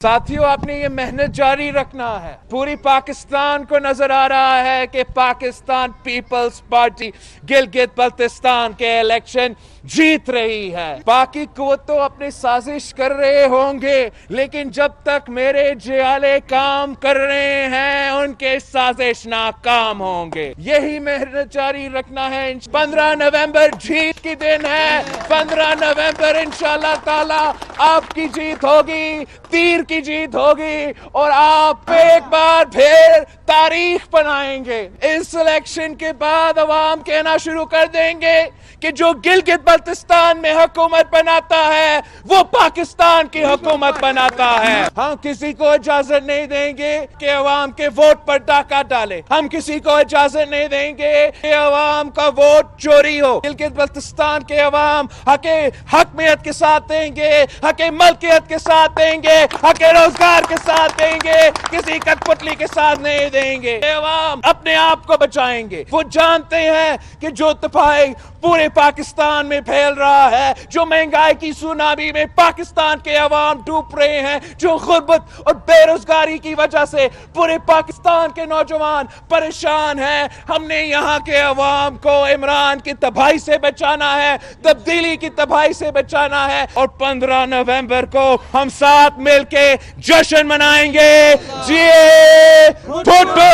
साथियों, आपने ये मेहनत जारी रखना है। पूरी पाकिस्तान को नजर आ रहा है कि पाकिस्तान पीपल्स पार्टी गिलगित बल्तिस्तान के इलेक्शन जीत रही है। बाकी कुव्वत तो अपनी साजिश कर रहे होंगे, लेकिन जब तक मेरे जियाले काम कर रहे हैं उनके साजिश नाकाम होंगे। यही मेहनत जारी रखना है। 15 नवंबर जीत की दिन है। 15 नवंबर इंशाल्लाह ताला आपकी जीत होगी, तीर की जीत होगी और आप एक बार फिर तारीख बनाएंगे। इस इलेक्शन के बाद अवाम कहना शुरू कर देंगे कि जो गिलगित बल्तिस्तान में हुकूमत बनाता है वो पाकिस्तान की हुकूमत बनाता है। हम किसी को इजाजत नहीं देंगे कि अवाम के वोट पर डाका डाले। हम किसी को इजाजत नहीं देंगे कि अवाम का वोट चोरी हो। गिलगित बल्तिस्तान के अवाम हके हकमियत के साथ देंगे, हके मलकियत के साथ देंगे, हके रोजगार के साथ देंगे, किसी कठपुतली के साथ नहीं देंगे। अवाम अपने आप को बचाएंगे। वो जानते हैं कि जो तबाही पूरे पाकिस्तान में फैल रहा है, जो महंगाई की सुनामी में पाकिस्तान के अवाम डूब रहे हैं, जो गुर्बत और बेरोजगारी की वजह से पूरे पाकिस्तान के नौजवान परेशान हैं, हमने यहाँ के अवाम को इमरान की तबाही से बचाना है, तब्दीली की तबाही से बचाना है। और 15 नवंबर को हम साथ मिलके जश्न मनाएंगे। जिए भुट्टो।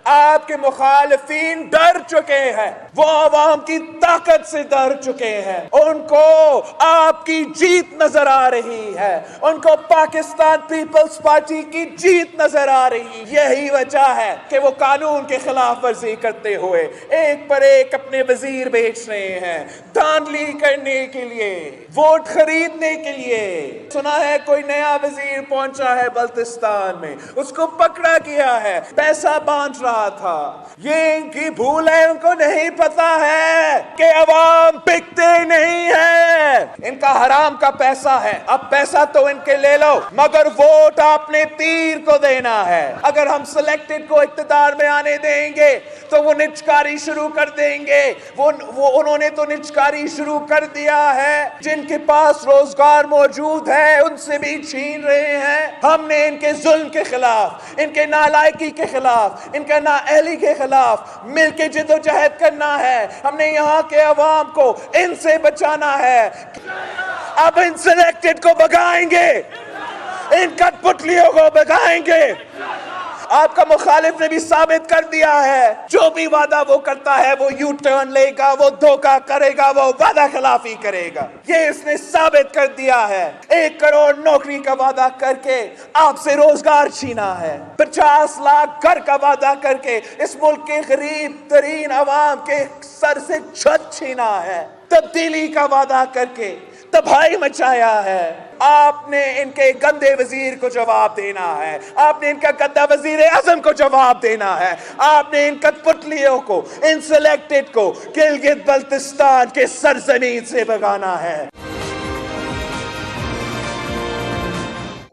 आपके मुखालिफिन डर चुके हैं, वो अवाम की ताकत से डर चुके हैं। उनको आपकी जीत नजर आ रही है, उनको पाकिस्तान पीपल्स पार्टी की जीत नजर आ रही है। यही वजह है कि वो कानून के खिलाफ वर्जी करते हुए एक पर एक अपने वजीर बेच रहे हैं, धांधली करने के लिए, वोट खरीदने के लिए। सुना है कोई नया वजीर पहुंचा है बल्तिस्तान में, उसको पकड़ा गया है, पैसा बांट रहा था। ये इनकी भूल है, उनको नहीं पता है कि अवाम बिकते नहीं है, इनका हराम का पैसा है। अब पैसा तो इनके ले लो, मगर वोट आपने तीर को देना है। अगर हम सिलेक्टेड को इख्तियार में आने देंगे तो वो निचकारी शुरू कर देंगे। वो उन्होंने तो निचकारी शुरू कर दिया है। जिनके पास रोजगार मौजूद है उनसे भी छीन रहे हैं। हमने इनके जुल्म के खिलाफ, इनके नालायकी के खिलाफ, इनके नाअहली के खिलाफ मिलके जिद्दोजहद करना है। हमने यहाँ के अवाम को इनसे बचाना है। अब इन सिलेक्टेड को भगाएंगे, इन कठपुतलियों को भगाएंगे। आपका मुखालिफ ने भी साबित कर दिया है, जो भी वादा वो करता है वो यू टर्न लेगा, वो धोखा करेगा, वो वादा खिलाफी करेगा। ये इसने साबित कर दिया है। 1 करोड़ नौकरी का वादा करके आपसे रोजगार छीना है, 50 लाख घर का वादा करके इस मुल्क के गरीब तरीन अवाम के सर से छत छीना है, तब्दीली का वादा करके तबाही मचाया है। आपने इनके गंदे वजीर को जवाब देना है, आपने इनका गंदा वजीर आजम को जवाब देना है, आपने इन कठपुतलियों को, इन सिलेक्टेड को गिलगित बल्तिस्तान के सरजमीन से भगाना है।